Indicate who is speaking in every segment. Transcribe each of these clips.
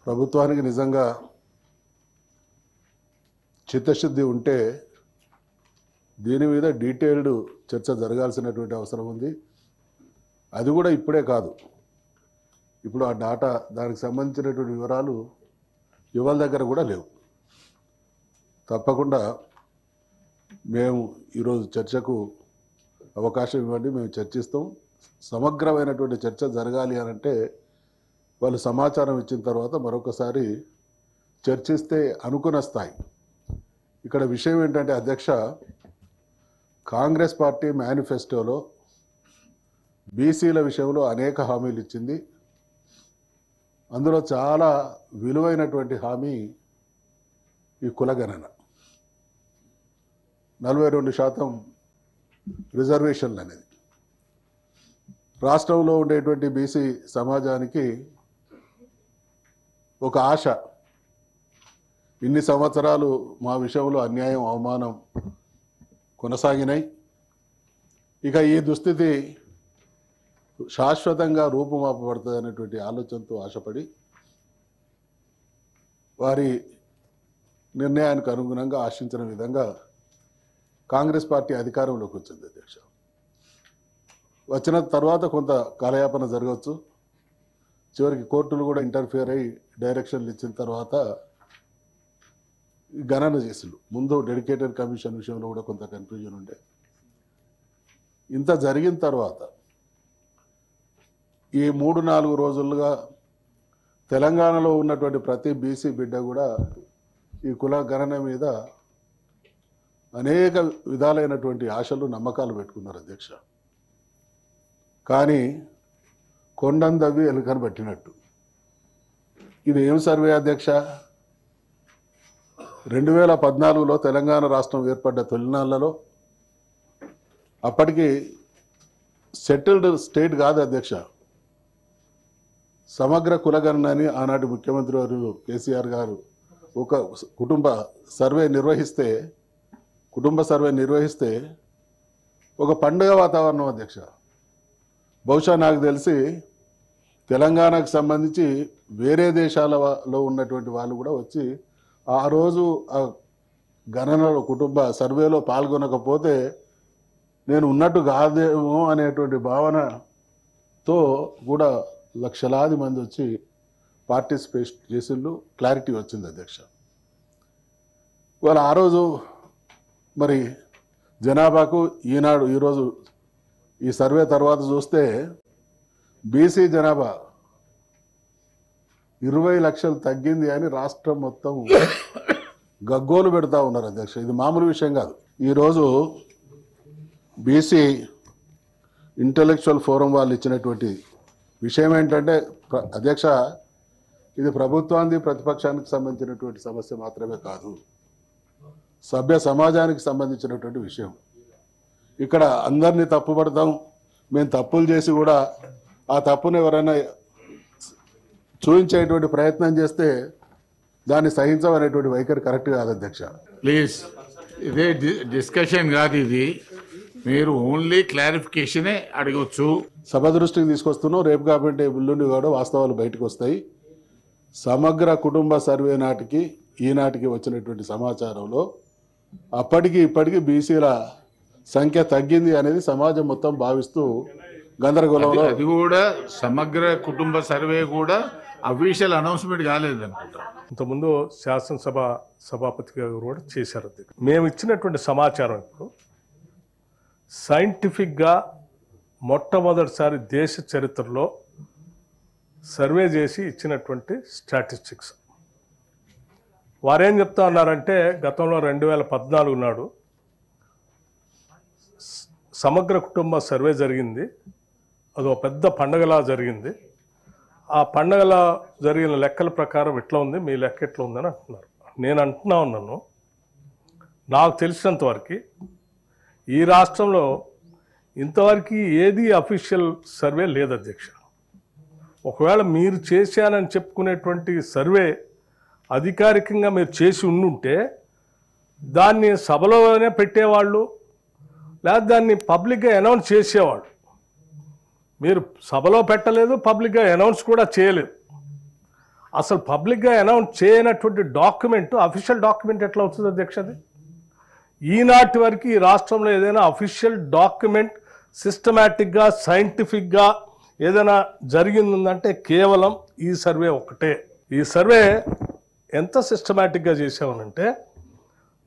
Speaker 1: ప్రభుత్వానికి నిజంగా చిత్తశుద్ధి ఉంటే దీని మీద డీటెయిల్డ్ చర్చ జరగాల్సినటువంటి అవసరం ఉంది. అది కూడా ఇప్పుడే కాదు, ఇప్పుడు ఆ డాటా దానికి సంబంధించినటువంటి వివరాలు ఎవరి దగ్గర కూడా లేవు. తప్పకుండా మేము ఈరోజు చర్చకు అవకాశం ఇవ్వండి, మేము చర్చిస్తాం. సమగ్రమైనటువంటి చర్చ జరగాలి అనంటే వాళ్ళు సమాచారం ఇచ్చిన తర్వాత మరొకసారి చర్చిస్తే అనుకున్న స్థాయి. ఇక్కడ విషయం ఏంటంటే అధ్యక్ష, కాంగ్రెస్ పార్టీ మేనిఫెస్టోలో బీసీల విషయంలో అనేక హామీలు ఇచ్చింది. అందులో చాలా విలువైనటువంటి హామీ ఈ కులగణన, 42% రిజర్వేషన్లు అనేది రాష్ట్రంలో ఉండేటువంటి బీసీ సమాజానికి ఒక ఆశ. ఇన్ని సంవత్సరాలు మా విషయంలో అన్యాయం అవమానం కొనసాగినాయి, ఇక ఈ దుస్థితి శాశ్వతంగా రూపుమాపబడుతుంది అనేటువంటి ఆలోచనతో ఆశపడి వారి నిర్ణయానికి అనుగుణంగా ఆశించిన విధంగా కాంగ్రెస్ పార్టీ అధికారంలోకి వచ్చింది అధ్యక్ష. వచ్చిన తర్వాత కొంత కాలయాపన జరగవచ్చు, చివరికి కోర్టులు కూడా ఇంటర్ఫియర్ అయ్యి డైరెక్షన్లు ఇచ్చిన తర్వాత గణన చేసిండు. ముందు డెడికేటెడ్ కమిషన్ విషయంలో కూడా కొంత కన్ఫ్యూజన్ ఉండే. ఇంత జరిగిన తర్వాత ఈ 3-4 రోజులుగా తెలంగాణలో ఉన్నటువంటి ప్రతి బీసీ బిడ్డ కూడా ఈ కుల గణన మీద అనేక విధాలైనటువంటి ఆశలు నమ్మకాలు పెట్టుకున్నారు అధ్యక్ష. కానీ కొండందవ్వి ఎలుకను పట్టినట్టు. ఇది ఏం సర్వే అధ్యక్ష? 2014లో తెలంగాణ రాష్ట్రం ఏర్పడ్డ తొలినాళ్లలో అప్పటికి సెటిల్డ్ స్టేట్ కాదు అధ్యక్ష. సమగ్ర కులగణన అని ఆనాటి ముఖ్యమంత్రి వారు కేసీఆర్ గారు ఒక కుటుంబ సర్వే నిర్వహిస్తే ఒక పండుగ వాతావరణం అధ్యక్ష. బహుశా నాకు తెలిసి తెలంగాణకు సంబంధించి వేరే దేశాలలో ఉన్నటువంటి వాళ్ళు కూడా వచ్చి ఆ రోజు ఆ గణనలో కుటుంబ సర్వేలో పాల్గొనకపోతే నేను ఉన్నట్టు కాదేమో అనేటువంటి భావనతో కూడా లక్షలాది మంది వచ్చి పార్టిసిపేట్ చేసిండు. క్లారిటీ వచ్చింది అధ్యక్ష. వాళ్ళు ఆ రోజు మరి జనాభాకు ఈరోజు ఈ సర్వే తర్వాత చూస్తే బీసీ జనాభా 20 లక్షలు తగ్గింది అని రాష్ట్రం మొత్తం గగ్గోలు పెడతా ఉన్నారు అధ్యక్ష. ఇది మామూలు విషయం కాదు. ఈరోజు బీసీ ఇంటలెక్చువల్ ఫోరం వాళ్ళు ఇచ్చినటువంటి విషయం ఏంటంటే అధ్యక్ష, ఇది ప్రభుత్వానికి ప్రతిపక్షానికి సంబంధించినటువంటి సమస్య మాత్రమే కాదు, సభ్య సమాజానికి సంబంధించినటువంటి విషయం. ఇక్కడ అందరినీ తప్పుపడతాం, మేము తప్పులు చేసి కూడా ఆ తప్పును ఎవరైనా చూపించేటువంటి ప్రయత్నం చేస్తే దాన్ని సహించమనేటువంటి వైఖరి కరెక్ట్ కాదు అధ్యక్ష.
Speaker 2: ప్లీజ్, ఇదే డిస్కషన్ కాదు, ఇది మీరు ఓన్లీ క్లారిఫికేషనే అడగవచ్చు.
Speaker 1: సభ దృష్టికి తీసుకొస్తున్నాం. రేపు కాబట్టి ఎల్లుండి కూడా వాస్తవాలు బయటకు వస్తాయి. సమగ్ర కుటుంబ సర్వే నాటికి ఈనాటికి వచ్చినటువంటి సమాచారంలో అప్పటికి ఇప్పటికీ బీసీల సంఖ్య తగ్గింది అనేది సమాజం మొత్తం భావిస్తూ గందరగోళంలో.
Speaker 2: అది కూడా సమగ్ర కుటుంబ సర్వే కూడా అఫీషియల్ అనౌన్స్మెంట్ కాలేదనుకుంటా.
Speaker 3: ఇంతకుముందు శాసనసభ సభాపతి గారు కూడా చేశారు. మేము ఇచ్చినటువంటి సమాచారం ఇప్పుడు సైంటిఫిక్గా మొట్టమొదటిసారి దేశ చరిత్రలో సర్వే చేసి ఇచ్చినటువంటి స్టాటిస్టిక్స్. వారేం చెప్తా ఉన్నారంటే గతంలో 2014 నాడు సమగ్ర కుటుంబ సర్వే జరిగింది, అదో పెద్ద పండగలా జరిగింది. ఆ పండగలా జరిగిన లెక్కల ప్రకారం ఎట్లా ఉంది, మీ లెక్క ఎట్లా ఉందని అంటున్నారు. నేను అంటున్నా ఉన్నాను, నాకు తెలిసినంతవరకు ఈ రాష్ట్రంలో ఇంతవరకు ఏది అఫీషియల్ సర్వే లేదు అధ్యక్ష. ఒకవేళ మీరు చేశానని చెప్పుకునేటువంటి సర్వే అధికారికంగా మీరు చేసి ఉండుంటే దాన్ని సభలోనే పెట్టేవాళ్ళు, లేదా దాన్ని పబ్లిక్గా అనౌన్స్ చేసేవాళ్ళు. మీరు సభలో పెట్టలేదు, పబ్లిక్గా అనౌన్స్ కూడా చేయలేదు. అసలు పబ్లిక్గా అనౌన్స్ చేయనటువంటి డాక్యుమెంట్ అఫీషియల్ డాక్యుమెంట్ ఎట్లా అవుతుంది అధ్యక్షది? ఈనాటి వరకు ఈ రాష్ట్రంలో ఏదైనా అఫీషియల్ డాక్యుమెంట్ సిస్టమేటిక్గా సైంటిఫిక్గా ఏదైనా జరిగిందంటే కేవలం ఈ సర్వే ఒకటే. ఈ సర్వే ఎంత సిస్టమేటిక్గా చేసామనంటే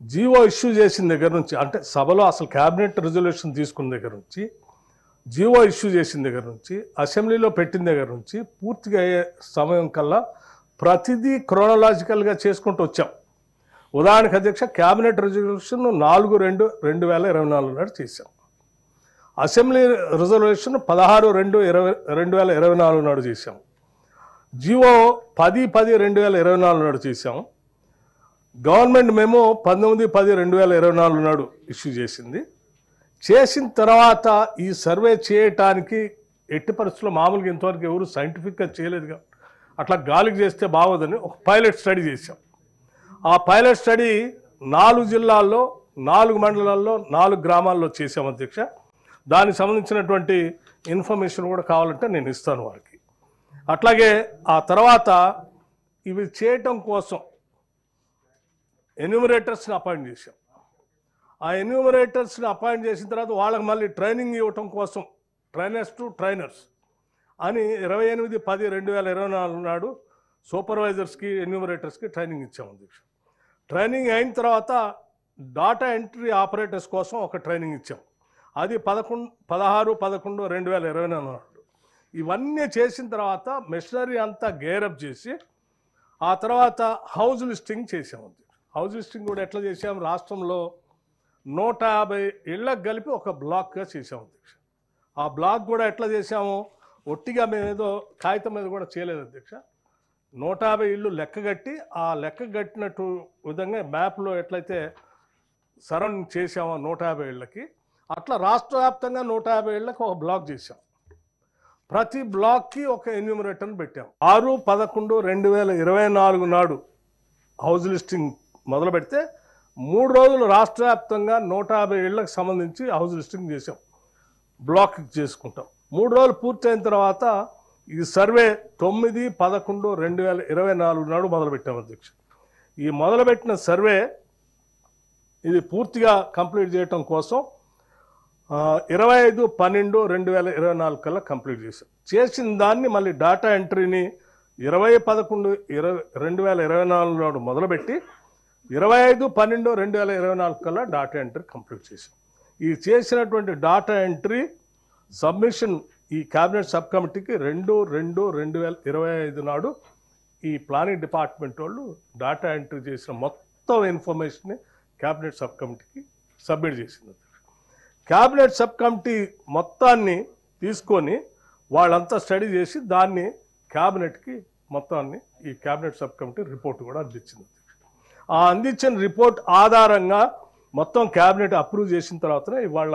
Speaker 3: జీవో ఇష్యూ చేసిన దగ్గర నుంచి, అంటే సభలో అసలు క్యాబినెట్ రిజల్యూషన్ తీసుకున్న దగ్గర నుంచి, జీవో ఇష్యూ చేసిన దగ్గర నుంచి, అసెంబ్లీలో పెట్టిన దగ్గర నుంచి పూర్తిగా అయ్యే సమయం కల్లా ప్రతిదీ క్రోనలాజికల్గా చేసుకుంటూ వచ్చాం. ఉదాహరణకు అధ్యక్ష, క్యాబినెట్ రిజల్యూషన్ 4/2/2024 నాడు చేశాం. అసెంబ్లీ రిజల్యూషన్ 16/2/2024 నాడు చేశాం. జీవో 10/10/2024 నాడు చేశాం. గవర్నమెంట్ మేము 19/10/2024 నాడు ఇష్యూ చేసింది. చేసిన తర్వాత ఈ సర్వే చేయటానికి ఎట్టి పరిస్థితుల్లో మామూలుగా ఇంతవరకు ఎవరు సైంటిఫిక్గా చేయలేదు కాబట్టి అట్లా గాలికి చేస్తే బాగోదని ఒక పైలట్ స్టడీ చేశాం. ఆ పైలట్ స్టడీ 4 జిల్లాల్లో 4 మండలాల్లో 4 గ్రామాల్లో చేశాం అధ్యక్ష. దానికి సంబంధించినటువంటి ఇన్ఫర్మేషన్ కూడా కావాలంటే నేను ఇస్తాను వారికి. అట్లాగే ఆ తర్వాత ఇవి చేయటం కోసం ఎన్యూమరేటర్స్ని అపాయింట్ చేశాం. ఆ ఎన్యూమరేటర్స్ని అపాయింట్ చేసిన తర్వాత వాళ్ళకి మళ్ళీ ట్రైనింగ్ ఇవ్వటం కోసం ట్రైనర్స్ టు ట్రైనర్స్ అని 28/10/2024 నాడు సూపర్వైజర్స్కి ఎన్యూమరేటర్స్కి ట్రైనింగ్ ఇచ్చాము అధ్యక్ష. ట్రైనింగ్ అయిన తర్వాత డాటా ఎంట్రీ ఆపరేటర్స్ కోసం ఒక ట్రైనింగ్ ఇచ్చాం. అది 16/11/2024 నాడు. ఇవన్నీ చేసిన తర్వాత మెషినరీ అంతా గేరప్ చేసి ఆ తర్వాత హౌస్ లిస్టింగ్ చేసాము అధ్యక్ష. హౌస్ లిస్టింగ్ కూడా ఎట్లా చేసాం? రాష్ట్రంలో 150 ఇళ్ళకు కలిపి ఒక బ్లాక్గా చేసాము అధ్యక్ష. ఆ బ్లాక్ కూడా ఎట్లా చేసాము? ఒట్టిగా మేమేదో కాగితం మీద కూడా చేయలేదు అధ్యక్ష. 150 ఇళ్ళు లెక్కగట్టి ఆ లెక్క కట్టినట్టు విధంగా మ్యాప్లో ఎట్లయితే సరౌండింగ్ చేసామో 150 ఇళ్ళకి, అట్లా రాష్ట్ర వ్యాప్తంగా 150 ఇళ్ళకి ఒక బ్లాక్ చేసాం. ప్రతి బ్లాక్కి ఒక ఎన్యూమరేటర్ని పెట్టాం. 6/11/2024 నాడు హౌస్ లిస్టింగ్ మొదలు పెడితే 3 రోజులు రాష్ట్ర వ్యాప్తంగా 150 ఇళ్లకు సంబంధించి హౌస్ లిస్టింగ్ చేసాం. బ్లాక్ చేసుకుంటాం. 3 రోజులు పూర్తయిన తర్వాత ఈ సర్వే 9/11/2024 నాడు మొదలుపెట్టాం అధ్యక్ష. ఈ మొదలుపెట్టిన సర్వే ఇది పూర్తిగా కంప్లీట్ చేయటం కోసం 25/12/2024 కల్లా కంప్లీట్ చేశాం. చేసిన దాన్ని మళ్ళీ డేటా ఎంట్రీని 20/11/2024 నాడు మొదలుపెట్టి 25/12/2024 కల్లా డేటా ఎంట్రీ కంప్లీట్ చేశాం. ఈ చేసినటువంటి డేటా ఎంట్రీ సబ్మిషన్ ఈ క్యాబినెట్ సబ్ కమిటీకి 2/2/2025 నాడు ఈ ప్లానింగ్ డిపార్ట్మెంట్ వాళ్ళు డేటా ఎంట్రీ చేసిన మొత్తం ఇన్ఫర్మేషన్ని క్యాబినెట్ సబ్ కమిటీకి సబ్మిట్ చేసింది. క్యాబినెట్ సబ్ కమిటీ మొత్తాన్ని తీసుకొని వాళ్ళంతా స్టడీ చేసి దాన్ని క్యాబినెట్కి మొత్తాన్ని ఈ క్యాబినెట్ సబ్ కమిటీ రిపోర్ట్ కూడా అందించింది. ఆ అందించిన రిపోర్ట్ ఆధారంగా మొత్తం క్యాబినెట్ అప్రూవ్ చేసిన తర్వాతనే ఇవాళ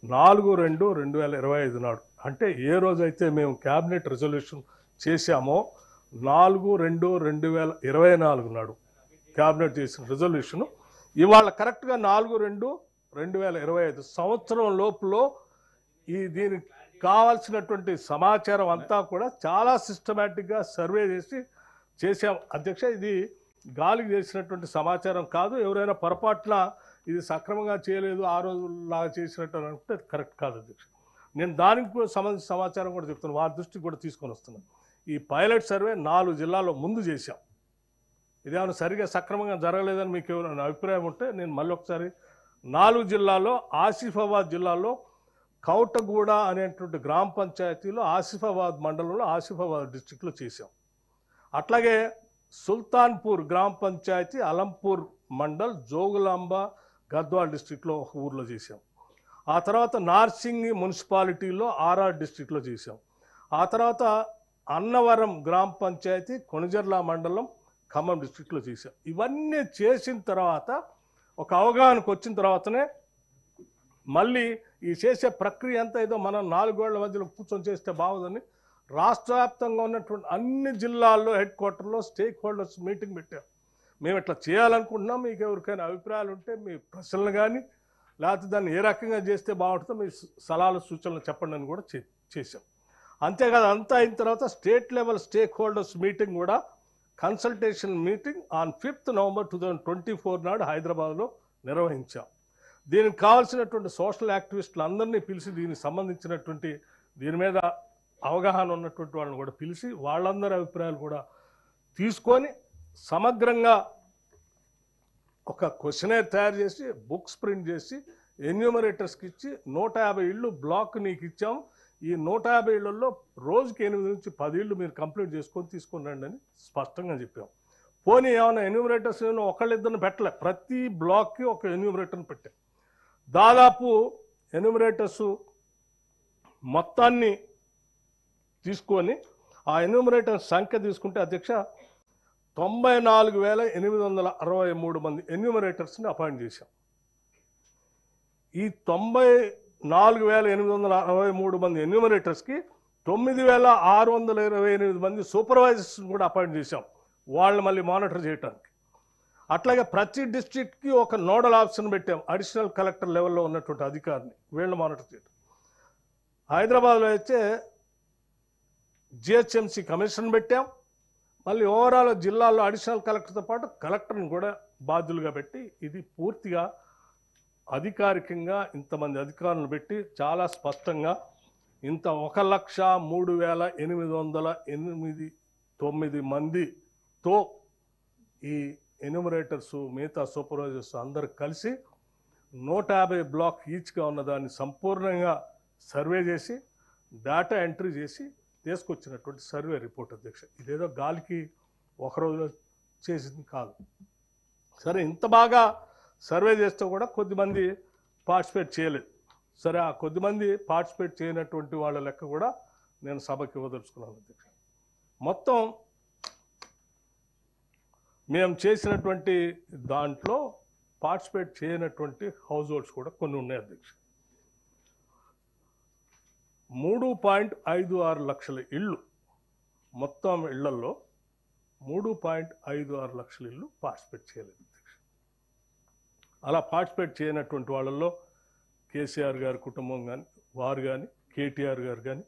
Speaker 3: 4/2/2025 నాడు, అంటే ఏ రోజైతే మేము క్యాబినెట్ రిజల్యూషన్ చేశామో 4/2/2024 నాడు క్యాబినెట్ చేసిన రిజల్యూషను ఇవాళ కరెక్ట్గా 4/2/2025 సంవత్సరం లోపల దీనికి కావాల్సినటువంటి సమాచారం అంతా కూడా చాలా సిస్టమేటిక్గా సర్వే చేసాం అధ్యక్ష. ఇది గాలికి చేసినటువంటి సమాచారం కాదు. ఎవరైనా పొరపాటున ఇది సక్రమంగా చేయలేదు ఆ రోజులాగా చేసినట్టు అంటే కరెక్ట్ కాదు అధ్యక్ష. నేను దానికి సంబంధించిన సమాచారం కూడా చెప్తున్నాను, వారి దృష్టికి కూడా తీసుకొని వస్తున్నాను. ఈ పైలట్ సర్వే 4 జిల్లాల్లో ముందు చేశాం. ఇదేమైనా సరిగా సక్రమంగా జరగలేదని మీకు ఏమైనా అభిప్రాయం ఉంటే నేను మళ్ళీ ఒకసారి 4 జిల్లాల్లో, ఆసిఫాబాద్ జిల్లాలో కౌటగూడ అనేటువంటి గ్రామ పంచాయతీలో ఆసిఫాబాద్ మండలంలో ఆసిఫాబాద్ డిస్టిక్లో చేశాం. అట్లాగే సుల్తాన్పూర్ గ్రామ పంచాయతీ అలంపూర్ మండల్ జోగులాంబ గద్వాల్ డిస్టిక్లో ఒక ఊర్లో చేశాం. ఆ తర్వాత నార్సింగి మున్సిపాలిటీలో ఆర్ఆర్ డిస్టిక్లో చేశాం. ఆ తర్వాత అన్నవరం గ్రామ పంచాయతీ కొణిజర్ల మండలం ఖమ్మం డిస్టిక్లో చేశాం. ఇవన్నీ చేసిన తర్వాత ఒక అవగాహనకు వచ్చిన తర్వాతనే మళ్ళీ ఈ చేసే ప్రక్రియ అంతా ఏదో మనం 4 గోళ్ల మధ్యలో కూర్చొని చేస్తే బాగుందని రాష్ట్ర వ్యాప్తంగా ఉన్నటువంటి అన్ని జిల్లాల్లో హెడ్ క్వార్టర్లో స్టేక్ హోల్డర్స్ మీటింగ్ పెట్టాం. మేము ఇట్లా చేయాలనుకుంటున్నాం, మీకు ఎవరికైనా అభిప్రాయాలు ఉంటే మీ ప్రశ్నలు కానీ లేకపోతే దాన్ని ఏ రకంగా చేస్తే బాగుంటుందో మీ సలహాలు సూచనలు చెప్పండి అని కూడా చేశాం. అంతేకాదు, అంతా అయిన తర్వాత state level stakeholders meeting కూడా consultation meeting on 5th November 2024 నాడు హైదరాబాద్లో నిర్వహించాం. దీనికి కావాల్సినటువంటి సోషల్ యాక్టివిస్టులు అందరినీ పిలిచి దీనికి సంబంధించినటువంటి దీని మీద అవగాహన ఉన్నటువంటి వాళ్ళని కూడా పిలిచి వాళ్ళందరి అభిప్రాయాలు కూడా తీసుకొని సమగ్రంగా ఒక క్వశ్చనర్ తయారు చేసి బుక్స్ ప్రింట్ చేసి ఎన్యూమరేటర్స్కి ఇచ్చి 150 ఇళ్ళు బ్లాక్ నీకు ఇచ్చాం, ఈ 150 ఇళ్లలో రోజుకి 8 నుంచి 10 ఇళ్ళు మీరు కంప్లీట్ చేసుకొని తీసుకొని రండి అని స్పష్టంగా చెప్పాం. పోనీ ఏమైనా ఎన్యూమరేటర్స్ ఒకళ్ళిద్దరిని పెట్టలే, ప్రతి బ్లాక్కి ఒక ఎన్యూమరేటర్ని పెట్టాం. దాదాపు ఎన్యూమరేటర్స్ మొత్తాన్ని తీసుకొని ఆ ఎన్యూమరేటర్ సంఖ్య తీసుకుంటే అధ్యక్ష 94,863 మంది ఎన్యూమరేటర్స్ని అపాయింట్ చేశాం. ఈ 94,863 మంది ఎన్యూమరేటర్స్కి 9,628 మంది సూపర్వైజర్స్ని కూడా అపాయింట్ చేశాం, వాళ్ళని మళ్ళీ మానిటర్ చేయడానికి. అట్లాగే ప్రతి డిస్ట్రిక్ట్కి ఒక నోడల్ ఆఫీసర్ని పెట్టాం, అడిషనల్ కలెక్టర్ లెవెల్లో ఉన్నటువంటి అధికారిని, వీళ్ళని మానిటర్ చేయడం. హైదరాబాద్లో అయితే జిహెచ్ఎంసీ కమిషన్ పెట్టాం, మళ్ళీ ఓవరాల్ జిల్లాల్లో అడిషనల్ కలెక్టర్తో పాటు కలెక్టర్ని కూడా బాధ్యులుగా పెట్టి ఇది పూర్తిగా అధికారికంగా ఇంతమంది అధికారులను పెట్టి చాలా స్పష్టంగా ఇంత 1,03,889 మందితో ఈ ఎన్యూమరేటర్స్ మిగతా సూపర్వైజర్స్ అందరు కలిసి 150 బ్లాక్ ఈచ్గా ఉన్నదాన్ని సంపూర్ణంగా సర్వే చేసి డేటా ఎంట్రీ చేసి తీసుకొచ్చినటువంటి సర్వే రిపోర్ట్ అధ్యక్ష. ఇదేదో గాలికి ఒకరోజు చేసింది కాదు. సరే, ఇంత బాగా సర్వే చేస్తే కూడా కొద్దిమంది పార్టిసిపేట్ చేయలేదు. సరే, ఆ కొద్దిమంది పార్టిసిపేట్ చేయనటువంటి వాళ్ళ లెక్క కూడా నేను సభకి ఇవ్వదలుచుకున్నాను అధ్యక్ష. మొత్తం మేము చేసినటువంటి దాంట్లో పార్టిసిపేట్ చేయనటువంటి హౌస్ హోల్డ్స్ కూడా కొన్ని ఉన్నాయి అధ్యక్ష. 3.56 లక్షల ఇళ్ళు, మొత్తం ఇళ్లలో 3.56 లక్షల ఇళ్ళు పార్టిసిపేట్ చేయలేదు అధ్యక్ష. అలా పార్టిసిపేట్ చేయనటువంటి వాళ్ళల్లో కేసీఆర్ గారి కుటుంబం కానీ, వారు కానీ, కేటీఆర్ గారు కానీ,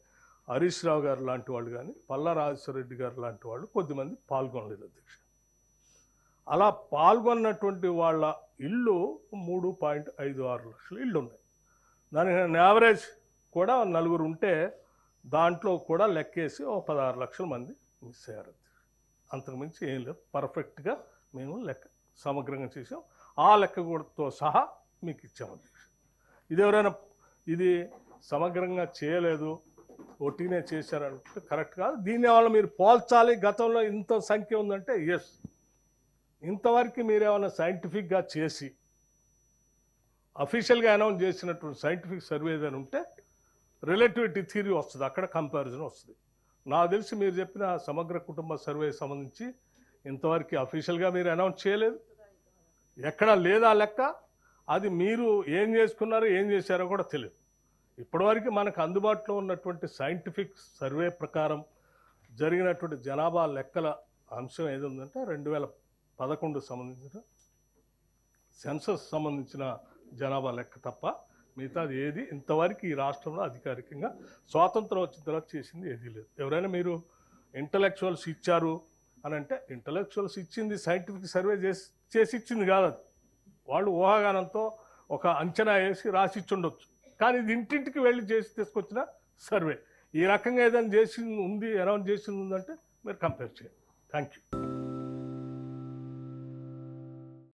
Speaker 3: హరీష్ రావు గారు లాంటి వాళ్ళు కానీ, పల్లా రాజేశ్వరరెడ్డి గారు లాంటి వాళ్ళు కొద్దిమంది పాల్గొనలేదు అధ్యక్ష. అలా పాల్గొన్నటువంటి వాళ్ళ ఇళ్ళు 3.56 లక్షల ఇళ్ళు ఉన్నాయి. దానికి యావరేజ్ కూడా 4 ఉంటే దాంట్లో కూడా లెక్కేసి 16 లక్షల మంది మిస్ అయ్యారు. అంతకుమించి ఏం లేదు, పర్ఫెక్ట్గా మేము లెక్క సమగ్రంగా చేసాం. ఆ లెక్క కూడాతో సహా మీకు ఇచ్చాము అధ్యక్ష. ఇది ఎవరైనా ఇది సమగ్రంగా చేయలేదు, ఒట్టినే చేశారంటే కరెక్ట్ కాదు. దీని వల్ల మీరు పోల్చాలి, గతంలో ఇంత సంఖ్య ఉందంటే ఎస్, ఇంతవరకు మీరేమైనా సైంటిఫిక్గా చేసి అఫీషియల్గా అనౌన్స్ చేసినటువంటి సైంటిఫిక్ సర్వే ఏదైనా ఉంటే రిలేటివిటీ థియరీ వస్తుంది, అక్కడ కంపారిజన్ వస్తుంది. నాకు తెలిసి మీరు చెప్పిన సమగ్ర కుటుంబ సర్వే సంబంధించి ఇంతవరకు అఫీషియల్గా మీరు అనౌన్స్ చేయలేదు, ఎక్కడా లేదా లెక్క. అది మీరు ఏం చేసుకున్నారో ఏం చేశారో కూడా తెలియదు. ఇప్పటివరకు మనకు అందుబాటులో ఉన్నటువంటి సైంటిఫిక్ సర్వే ప్రకారం జరిగినటువంటి జనాభా లెక్కల అంశం ఏది ఉందంటే 2011 సంబంధించిన సెన్సస్ సంబంధించిన జనాభా లెక్క తప్ప మిగతాది ఏది ఇంతవరకు ఈ రాష్ట్రంలో అధికారికంగా స్వాతంత్రం వచ్చిన తర్వాత చేసింది ఏదీ లేదు. ఎవరైనా మీరు ఇంటలెక్చువల్స్ ఇచ్చారు అని అంటే ఇంటలెక్చువల్స్ ఇచ్చింది సైంటిఫిక్ సర్వే చేసి ఇచ్చింది కాదు, అది వాళ్ళు ఊహాగానంతో ఒక అంచనా వేసి రాసి ఇచ్చుండొచ్చు. కానీ ఇది ఇంటింటికి వెళ్ళి చేసి తీసుకొచ్చిన సర్వే. ఈ రకంగా ఏదైనా చేసింది ఉంది, అనౌన్స్ చేసింది ఉందంటే మీరు కంపేర్ చేయండి. Thank you.